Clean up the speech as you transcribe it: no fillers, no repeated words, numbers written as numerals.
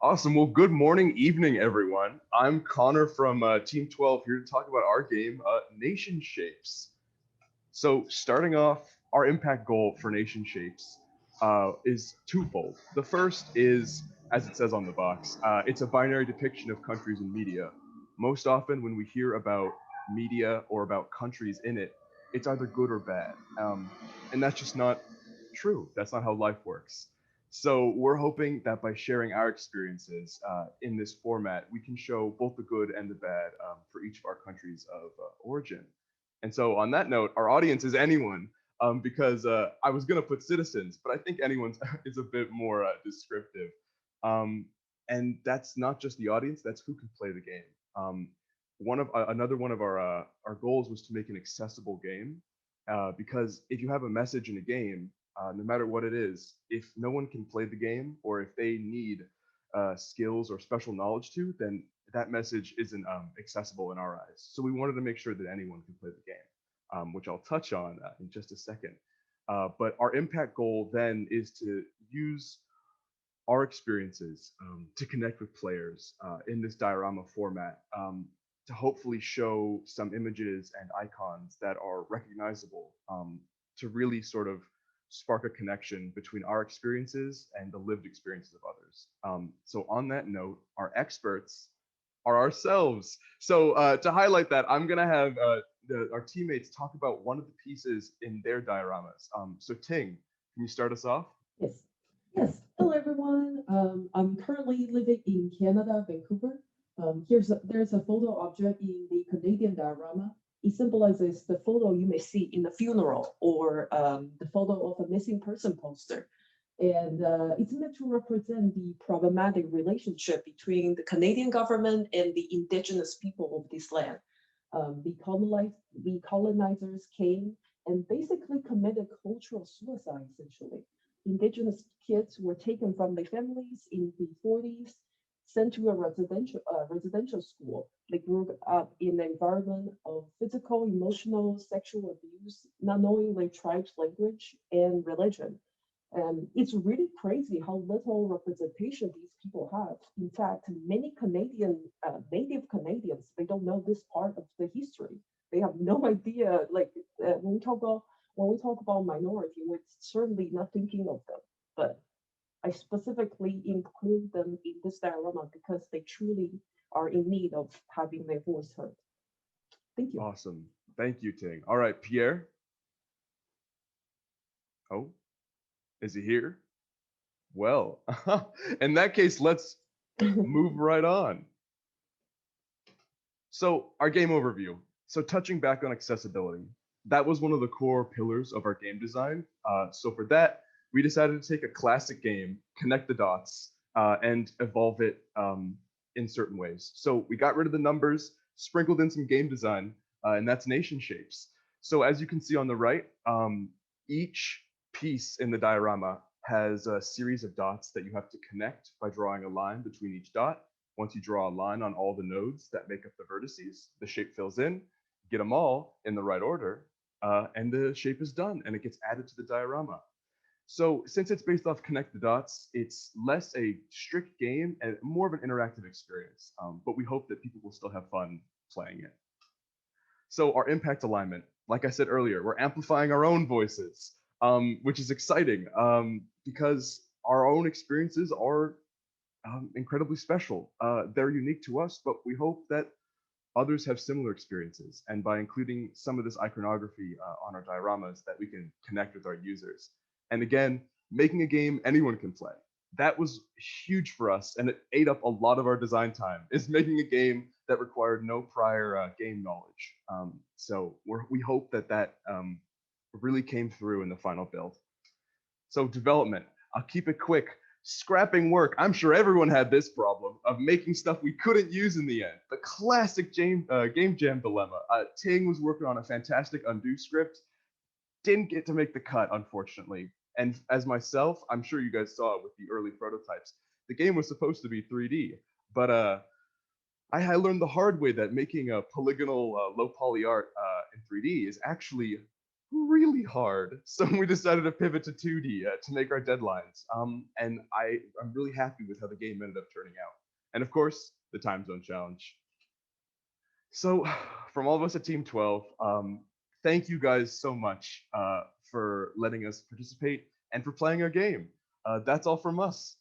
Awesome. Well, good morning, evening, everyone. I'm Connor from Team 12 here to talk about our game, Nation Shapes. So, starting off, our impact goal for Nation Shapes is twofold. The first is, as it says on the box, it's a binary depiction of countries and media. Most often, when we hear about media or about countries in it, it's either good or bad. And that's just not true. That's not how life works. So, we're hoping that by sharing our experiences in this format, we can show both the good and the bad for each of our countries of origin. And so, on that note, our audience is anyone, because I was going to put citizens, but I think anyone is a bit more descriptive. Um, and that's not just the audience; that's who can play the game. Another one of our goals was to make an accessible game, because if you have a message in a game, no matter what it is, if no one can play the game or if they need skills or special knowledge to, then that message isn't accessible in our eyes. So we wanted to make sure that anyone can play the game, which I'll touch on in just a second. But our impact goal then is to use our experiences to connect with players in this diorama format, to hopefully show some images and icons that are recognizable, to really sort of spark a connection between our experiences and the lived experiences of others. So on that note, our experts are ourselves. So to highlight that, I'm gonna have our teammates talk about one of the pieces in their dioramas. So Ting, can you start us off? Yes. Yes. Hello, everyone. I'm currently living in Canada, Vancouver. There's a photo object in the Canadian diorama. It symbolizes the photo you may see in a funeral or the photo of a missing person poster. And it's meant to represent the problematic relationship between the Canadian government and the indigenous people of this land. The colonizers came and basically committed cultural suicide, essentially. Indigenous kids were taken from their families in the 40s, sent to a residential school. They grew up in an environment of physical, emotional, sexual abuse, not knowing their tribe's language and religion. And it's really crazy how little representation these people have. In fact, many native Canadians, they don't know this part of the history. They have no idea. Like when we talk about minority, we're certainly not thinking of them. But I specifically include them in this diorama because they truly are in need of having their voice heard. Thank you. Awesome. Thank you, Ting. All right, Pierre. Oh, is he here? Well, in that case, let's move right on. So, our game overview. So, touching back on accessibility, that was one of the core pillars of our game design. So, for that, we decided to take a classic game, connect the dots, and evolve it in certain ways. So, we got rid of the numbers, sprinkled in some game design, and that's nation shapes. So, as you can see on the right, each piece in the diorama has a series of dots that you have to connect by drawing a line between each dot. Once you draw a line on all the nodes that make up the vertices, the shape fills in, get them all in the right order, and the shape is done and it gets added to the diorama. So since it's based off connect the dots, it's less a strict game and more of an interactive experience, but we hope that people will still have fun playing it. So our impact alignment, like I said earlier, we're amplifying our own voices, which is exciting because our own experiences are incredibly special. They're unique to us, but we hope that others have similar experiences. And by including some of this iconography on our dioramas, that we can connect with our users. And again, making a game anyone can play. That was huge for us, and it ate up a lot of our design time, is making a game that required no prior game knowledge. So we hope that really came through in the final build. So development, I'll keep it quick. Scrapping work. I'm sure everyone had this problem of making stuff we couldn't use in the end. The classic game jam dilemma. Ting was working on a fantastic undo script, didn't get to make the cut, unfortunately. And as myself, I'm sure you guys saw with the early prototypes, the game was supposed to be 3D, but I learned the hard way that making a polygonal low poly art in 3D is actually really hard. So we decided to pivot to 2D to make our deadlines. And I'm really happy with how the game ended up turning out. And of course, the time zone challenge. So, from all of us at Team 12, thank you guys so much for letting us participate and for playing our game. That's all from us.